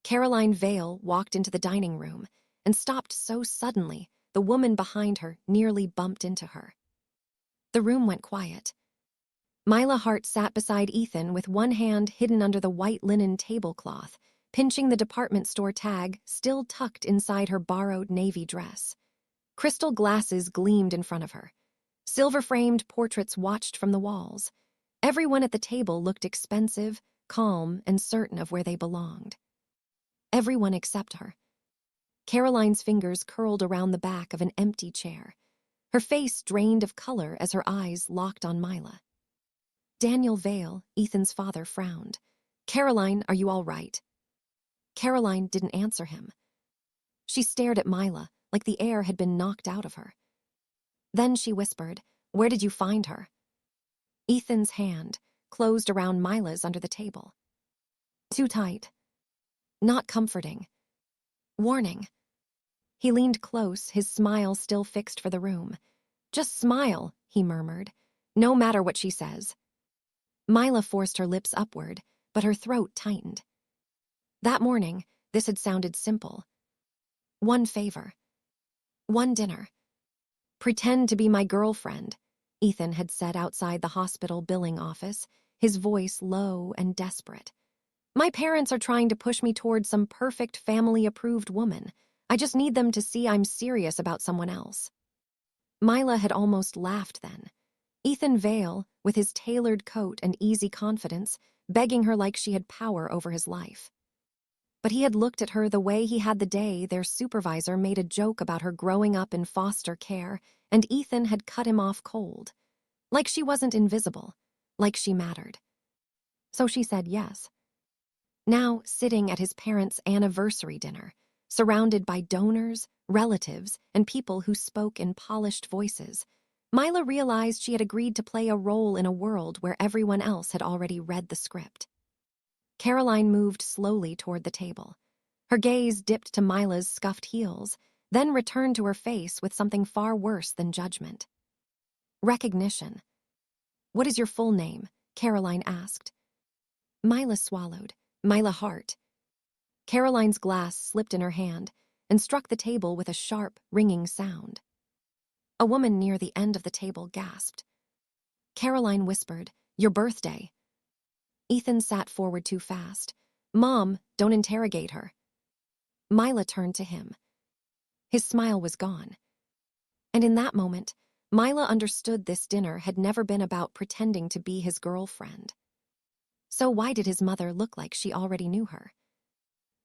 Caroline Vale walked into the dining room and stopped so suddenly the woman behind her nearly bumped into her. The room went quiet. Myla Hart sat beside Ethan with one hand hidden under the white linen tablecloth, pinching the department store tag still tucked inside her borrowed navy dress. Crystal glasses gleamed in front of her. Silver-framed portraits watched from the walls. Everyone at the table looked expensive, calm, and certain of where they belonged. Everyone except her. Caroline's fingers curled around the back of an empty chair. Her face drained of color as her eyes locked on Myla. Daniel Vale, Ethan's father, frowned. "Caroline, are you all right?" Caroline didn't answer him. She stared at Myla like the air had been knocked out of her. Then she whispered, "Where did you find her?" Ethan's hand closed around Myla's under the table. Too tight. Not comforting. Warning. He leaned close, his smile still fixed for the room. "Just smile," he murmured. "No matter what she says." Myla forced her lips upward, but her throat tightened. That morning, this had sounded simple. One favor. One dinner. "Pretend to be my girlfriend," Ethan had said outside the hospital billing office, his voice low and desperate. "My parents are trying to push me toward some perfect family-approved woman. I just need them to see I'm serious about someone else." Myla had almost laughed then. Ethan Vale, with his tailored coat and easy confidence, begging her like she had power over his life. But he had looked at her the way he had the day their supervisor made a joke about her growing up in foster care, and Ethan had cut him off cold. Like she wasn't invisible, like she mattered. So she said yes. Now, sitting at his parents' anniversary dinner, surrounded by donors, relatives, and people who spoke in polished voices, Myla realized she had agreed to play a role in a world where everyone else had already read the script. Caroline moved slowly toward the table. Her gaze dipped to Myla's scuffed heels, then returned to her face with something far worse than judgment. Recognition. "What is your full name?" Caroline asked. Myla swallowed. "Myla Hart." Caroline's glass slipped in her hand and struck the table with a sharp, ringing sound. A woman near the end of the table gasped. Caroline whispered, "Your birthday." Ethan sat forward too fast. "Mom, don't interrogate her." Myla turned to him. His smile was gone. And in that moment, Myla understood this dinner had never been about pretending to be his girlfriend. So why did his mother look like she already knew her?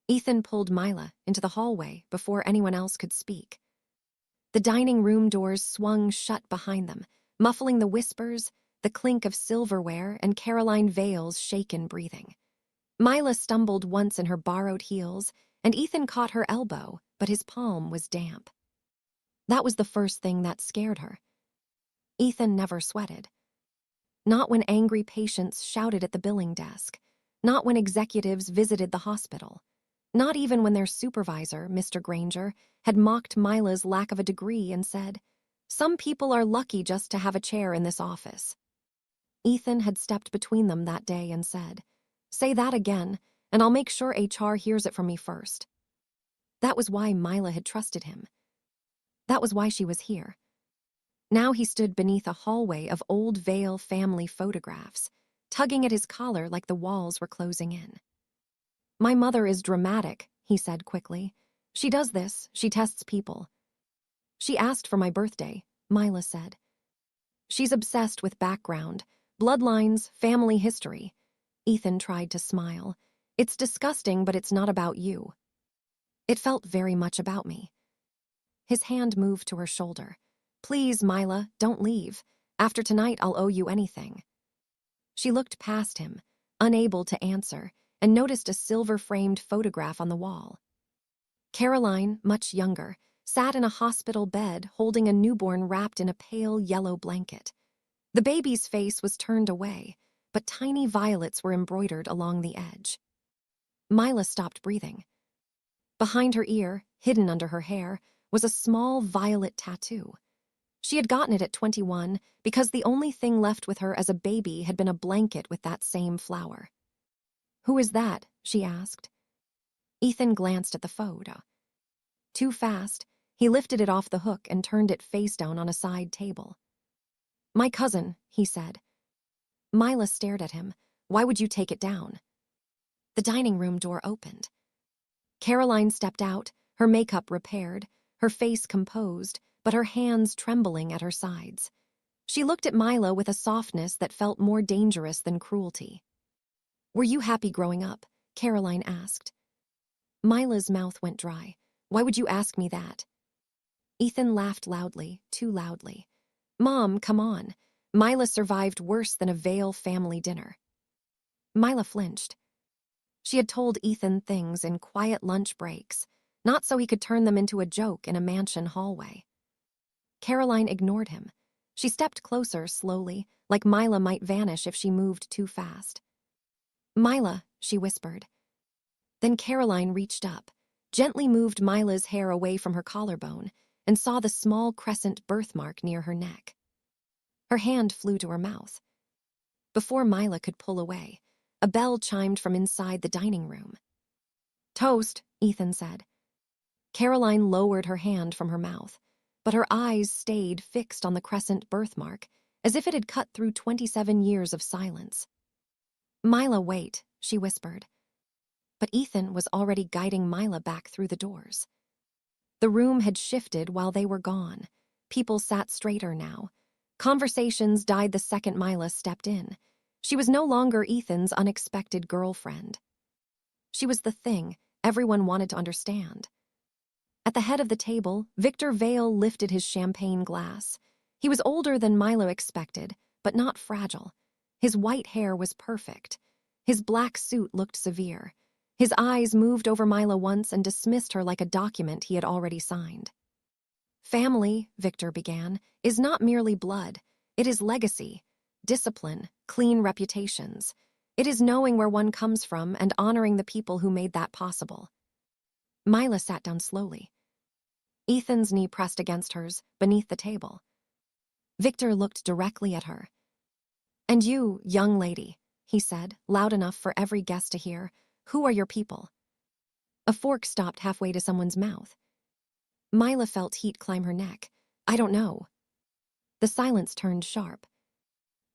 Ethan pulled Myla into the hallway before anyone else could speak. The dining room doors swung shut behind them, muffling the whispers, the clink of silverware, and Caroline Vale's shaken breathing. Myla stumbled once in her borrowed heels, and Ethan caught her elbow, but his palm was damp. That was the first thing that scared her. Ethan never sweated. Not when angry patients shouted at the billing desk, not when executives visited the hospital, not even when their supervisor, Mr. Granger, had mocked Myla's lack of a degree and said, "Some people are lucky just to have a chair in this office." Ethan had stepped between them that day and said, "Say that again, and I'll make sure HR hears it from me first." That was why Myla had trusted him. That was why she was here. Now he stood beneath a hallway of old Vale family photographs, tugging at his collar like the walls were closing in. "My mother is dramatic," he said quickly. "She does this, she tests people." "She asked for my birthday," Myla said. "She's obsessed with background, bloodlines, family history." Ethan tried to smile. "It's disgusting, but it's not about you." It felt very much about me. His hand moved to her shoulder. "Please, Myla, don't leave. After tonight, I'll owe you anything." She looked past him, unable to answer, and noticed a silver-framed photograph on the wall. Caroline, much younger, sat in a hospital bed holding a newborn wrapped in a pale yellow blanket. The baby's face was turned away, but tiny violets were embroidered along the edge. Myla stopped breathing. Behind her ear, hidden under her hair, was a small violet tattoo. She had gotten it at 21 because the only thing left with her as a baby had been a blanket with that same flower. "Who is that?" she asked. Ethan glanced at the photo. Too fast, he lifted it off the hook and turned it face down on a side table. "My cousin," he said. Myla stared at him. "Why would you take it down?" The dining room door opened. Caroline stepped out, her makeup repaired, her face composed, but her hands trembling at her sides. She looked at Myla with a softness that felt more dangerous than cruelty. "Were you happy growing up?" Caroline asked. Myla's mouth went dry. "Why would you ask me that?" Ethan laughed loudly, too loudly. "Mom, come on. Myla survived worse than a Vale family dinner." Myla flinched. She had told Ethan things in quiet lunch breaks, not so he could turn them into a joke in a mansion hallway. Caroline ignored him. She stepped closer slowly, like Myla might vanish if she moved too fast. "Myla," she whispered. Then Caroline reached up, gently moved Myla's hair away from her collarbone, and saw the small crescent birthmark near her neck. Her hand flew to her mouth. Before Myla could pull away, a bell chimed from inside the dining room. "Toast," Ethan said. Caroline lowered her hand from her mouth, but her eyes stayed fixed on the crescent birthmark, as if it had cut through 27 years of silence. "Myla, wait," she whispered. But Ethan was already guiding Myla back through the doors. The room had shifted while they were gone. People sat straighter now. Conversations died the second Myla stepped in. She was no longer Ethan's unexpected girlfriend. She was the thing everyone wanted to understand. At the head of the table, Victor Vale lifted his champagne glass. He was older than Myla expected, but not fragile. His white hair was perfect. His black suit looked severe. His eyes moved over Myla once and dismissed her like a document he had already signed. "Family," Victor began, "is not merely blood. It is legacy, discipline, clean reputations. It is knowing where one comes from and honoring the people who made that possible." Myla sat down slowly. Ethan's knee pressed against hers, beneath the table. Victor looked directly at her. "And you, young lady," he said, loud enough for every guest to hear, "who are your people?" A fork stopped halfway to someone's mouth. Myla felt heat climb her neck. "I don't know." The silence turned sharp.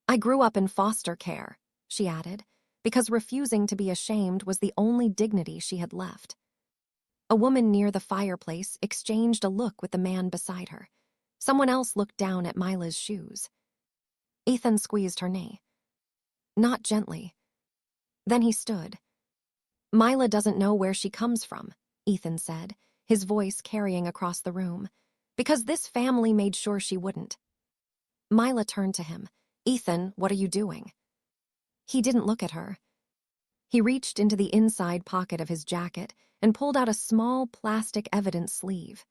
"I grew up in foster care," she added, because refusing to be ashamed was the only dignity she had left. A woman near the fireplace exchanged a look with the man beside her. Someone else looked down at Myla's shoes. Ethan squeezed her knee. Not gently. Then he stood. "Myla doesn't know where she comes from," Ethan said, his voice carrying across the room, "because this family made sure she wouldn't." Myla turned to him. "Ethan, what are you doing?" He didn't look at her. He reached into the inside pocket of his jacket and pulled out a small plastic evidence sleeve.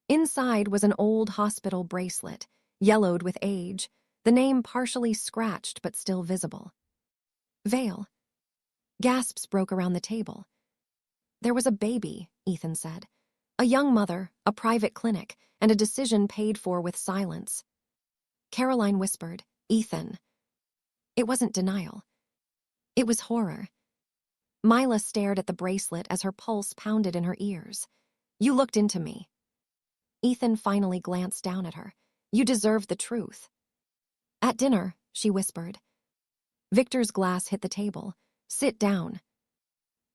Inside was an old hospital bracelet, yellowed with age, the name partially scratched but still visible. "Vale." Gasps broke around the table. "There was a baby," Ethan said. "A young mother, a private clinic, and a decision paid for with silence." Caroline whispered, "Ethan." It wasn't denial. It was horror. Myla stared at the bracelet as her pulse pounded in her ears. "You looked into me." Ethan finally glanced down at her. "You deserve the truth." "At dinner," she whispered. Victor's glass hit the table. "Sit down."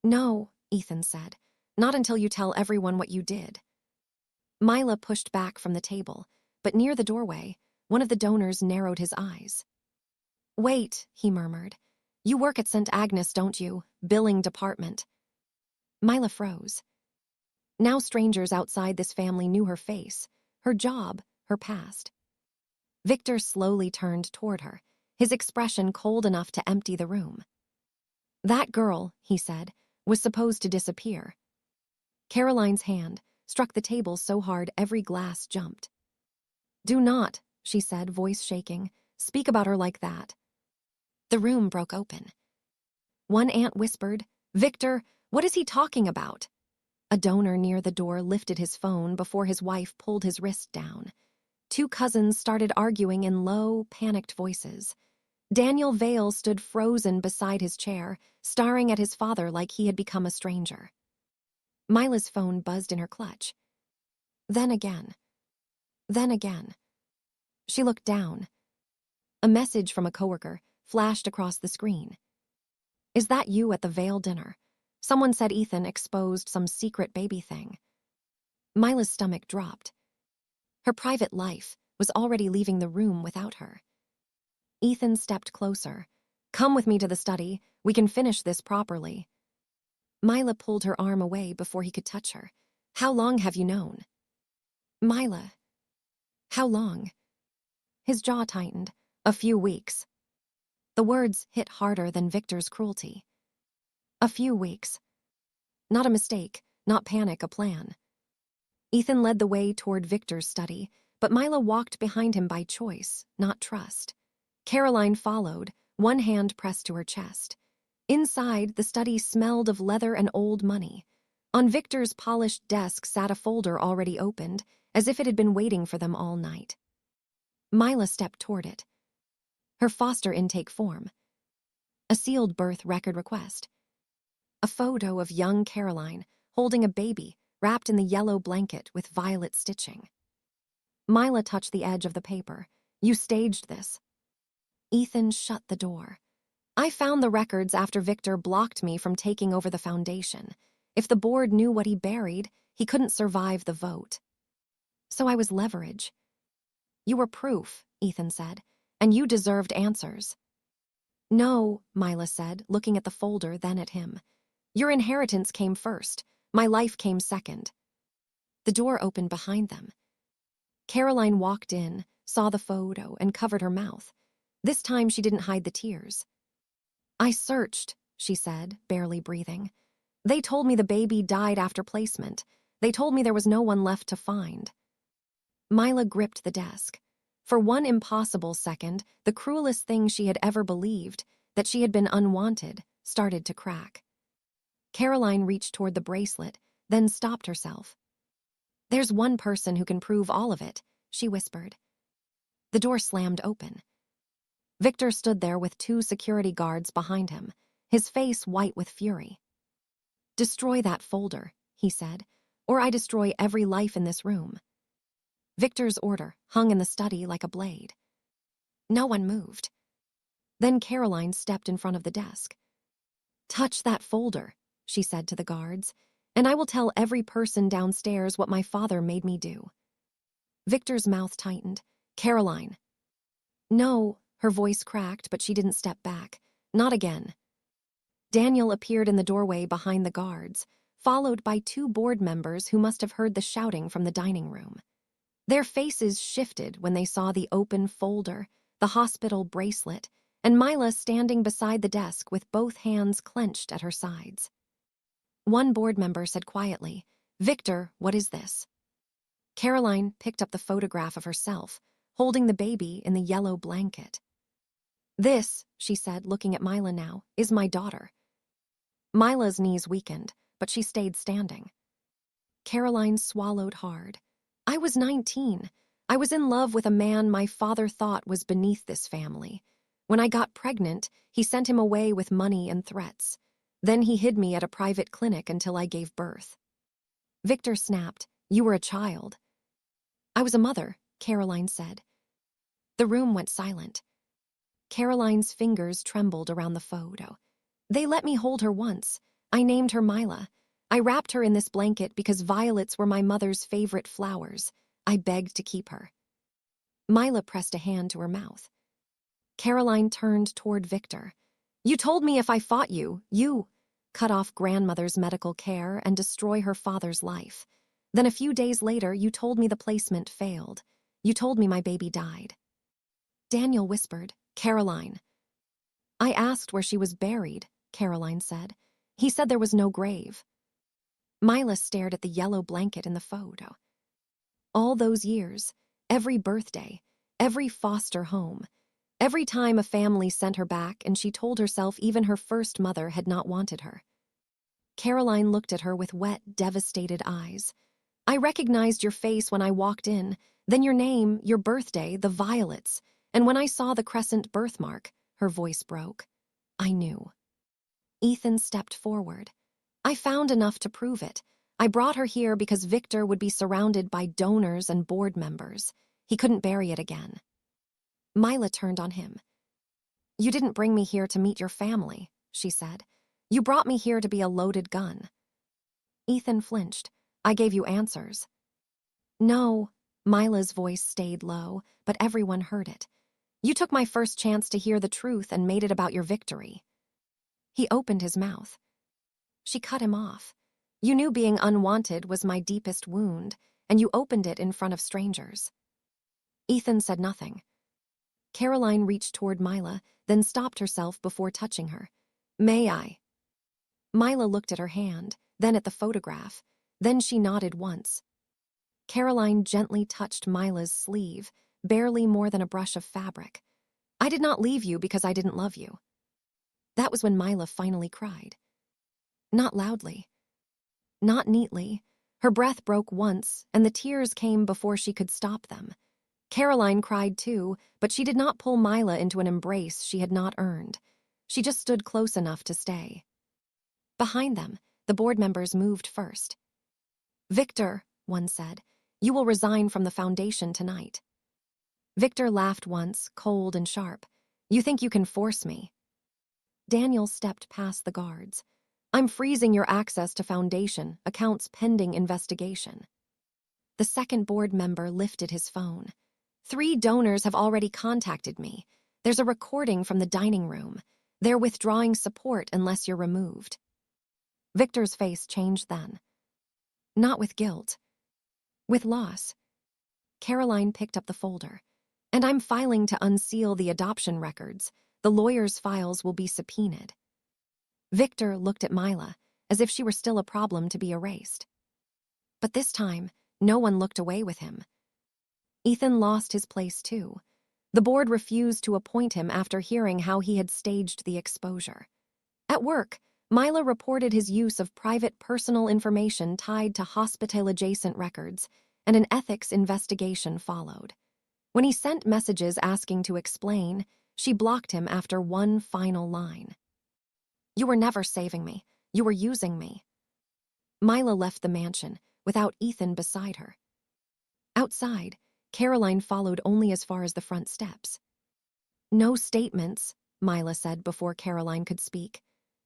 "No," Ethan said. "Not until you tell everyone what you did." Myla pushed back from the table, but near the doorway, one of the donors narrowed his eyes. "Wait," he murmured. "You work at St. Agnes, don't you? Billing department." Myla froze. Now strangers outside this family knew her face, her job, her past. Victor slowly turned toward her, his expression cold enough to empty the room. "That girl," he said, "was supposed to disappear." Caroline's hand struck the table so hard every glass jumped. "Do not," she said, voice shaking, "speak about her like that." The room broke open. One aunt whispered, "Victor, what is he talking about?" A donor near the door lifted his phone before his wife pulled his wrist down. Two cousins started arguing in low, panicked voices. Daniel Vale stood frozen beside his chair, staring at his father like he had become a stranger. Myla's phone buzzed in her clutch. Then again. Then again. She looked down. A message from a coworker flashed across the screen. Is that you at the Vale dinner? Someone said Ethan exposed some secret baby thing. Myla's stomach dropped. Her private life was already leaving the room without her. Ethan stepped closer. Come with me to the study. We can finish this properly. Myla pulled her arm away before he could touch her. How long have you known? Myla. How long? His jaw tightened. A few weeks. The words hit harder than Victor's cruelty. A few weeks. Not a mistake, not panic, a plan. Ethan led the way toward Victor's study, but Myla walked behind him by choice, not trust. Caroline followed, one hand pressed to her chest. Inside, the study smelled of leather and old money. On Victor's polished desk sat a folder already opened, as if it had been waiting for them all night. Myla stepped toward it. Her foster intake form. A sealed birth record request. A photo of young Caroline holding a baby wrapped in the yellow blanket with violet stitching. Myla touched the edge of the paper. You staged this. Ethan shut the door. I found the records after Victor blocked me from taking over the foundation. If the board knew what he buried, he couldn't survive the vote. So I was leverage. You were proof, Ethan said, and you deserved answers. No, Myla said, looking at the folder, then at him. Your inheritance came first. My life came second. The door opened behind them. Caroline walked in, saw the photo, and covered her mouth. This time she didn't hide the tears. I searched, she said, barely breathing. They told me the baby died after placement. They told me there was no one left to find. Myla gripped the desk. For one impossible second, the cruelest thing she had ever believed, that she had been unwanted, started to crack. Caroline reached toward the bracelet, then stopped herself. There's one person who can prove all of it, she whispered. The door slammed open. Victor stood there with 2 security guards behind him, his face white with fury. Destroy that folder, he said, or I destroy every life in this room. Victor's order hung in the study like a blade. No one moved. Then Caroline stepped in front of the desk. Touch that folder, she said to the guards, and I will tell every person downstairs what my father made me do. Victor's mouth tightened. Caroline. No, her voice cracked, but she didn't step back. Not again. Daniel appeared in the doorway behind the guards, followed by 2 board members who must have heard the shouting from the dining room. Their faces shifted when they saw the open folder, the hospital bracelet, and Myla standing beside the desk with both hands clenched at her sides. One board member said quietly, Victor, what is this? Caroline picked up the photograph of herself, holding the baby in the yellow blanket. This, she said, looking at Myla now, is my daughter. Myla's knees weakened, but she stayed standing. Caroline swallowed hard. I was 19. I was in love with a man my father thought was beneath this family. When I got pregnant, he sent him away with money and threats. Then he hid me at a private clinic until I gave birth. Victor snapped, You were a child. I was a mother, Caroline said. The room went silent. Caroline's fingers trembled around the photo. They let me hold her once. I named her Myla. I wrapped her in this blanket because violets were my mother's favorite flowers. I begged to keep her. Myla pressed a hand to her mouth. Caroline turned toward Victor. You told me if I fought you, cut off grandmother's medical care and destroy her father's life. Then a few days later, you told me the placement failed. You told me my baby died. Daniel whispered, Caroline. I asked where she was buried, Caroline said. He said there was no grave. Myla stared at the yellow blanket in the photo. All those years, every birthday, every foster home, every time a family sent her back and she told herself even her first mother had not wanted her. Caroline looked at her with wet, devastated eyes. I recognized your face when I walked in, then your name, your birthday, the violets, and when I saw the crescent birthmark, her voice broke. I knew. Ethan stepped forward. I found enough to prove it. I brought her here because Victor would be surrounded by donors and board members. He couldn't bury it again. Myla turned on him. You didn't bring me here to meet your family, she said. You brought me here to be a loaded gun. Ethan flinched. I gave you answers. No, Myla's voice stayed low, but everyone heard it. You took my first chance to hear the truth and made it about your victory. He opened his mouth. She cut him off. You knew being unwanted was my deepest wound, and you opened it in front of strangers. Ethan said nothing. Caroline reached toward Myla, then stopped herself before touching her. May I? Myla looked at her hand, then at the photograph. Then she nodded once. Caroline gently touched Myla's sleeve, barely more than a brush of fabric. I did not leave you because I didn't love you. That was when Myla finally cried. Not loudly. Not neatly. Her breath broke once, and the tears came before she could stop them. Caroline cried too, but she did not pull Myla into an embrace she had not earned. She just stood close enough to stay. Behind them, the board members moved first. Victor, one said, you will resign from the foundation tonight. Victor laughed once, cold and sharp. You think you can force me? Daniel stepped past the guards. I'm freezing your access to foundation, accounts pending investigation. The second board member lifted his phone. 3 donors have already contacted me. There's a recording from the dining room. They're withdrawing support unless you're removed. Victor's face changed then. Not with guilt. With loss. Caroline picked up the folder. And I'm filing to unseal the adoption records. The lawyer's files will be subpoenaed. Victor looked at Myla, as if she were still a problem to be erased. But this time, no one looked away with him. Ethan lost his place too. The board refused to appoint him after hearing how he had staged the exposure. At work, Myla reported his use of private personal information tied to hospital-adjacent records, and an ethics investigation followed. When he sent messages asking to explain, she blocked him after one final line. You were never saving me. You were using me. Myla left the mansion, without Ethan beside her. Outside, Caroline followed only as far as the front steps. No statements, Myla said before Caroline could speak.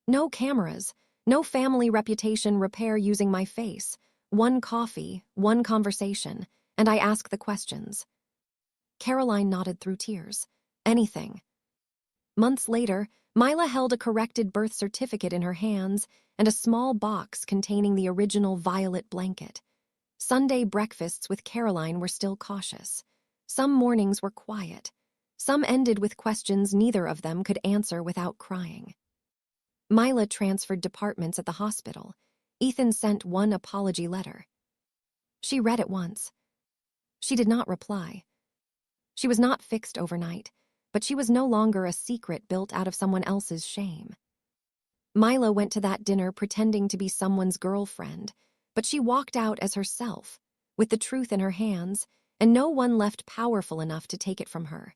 No cameras, no family reputation repair using my face. One coffee, one conversation, and I ask the questions. Caroline nodded through tears. Anything. Months later, Myla held a corrected birth certificate in her hands and a small box containing the original violet blanket. Sunday breakfasts with Caroline were still cautious. Some mornings were quiet. Some ended with questions neither of them could answer without crying. Myla transferred departments at the hospital. Ethan sent one apology letter. She read it once. She did not reply. She was not fixed overnight, but she was no longer a secret built out of someone else's shame. Myla went to that dinner pretending to be someone's girlfriend, but she walked out as herself, with the truth in her hands, and no one left powerful enough to take it from her.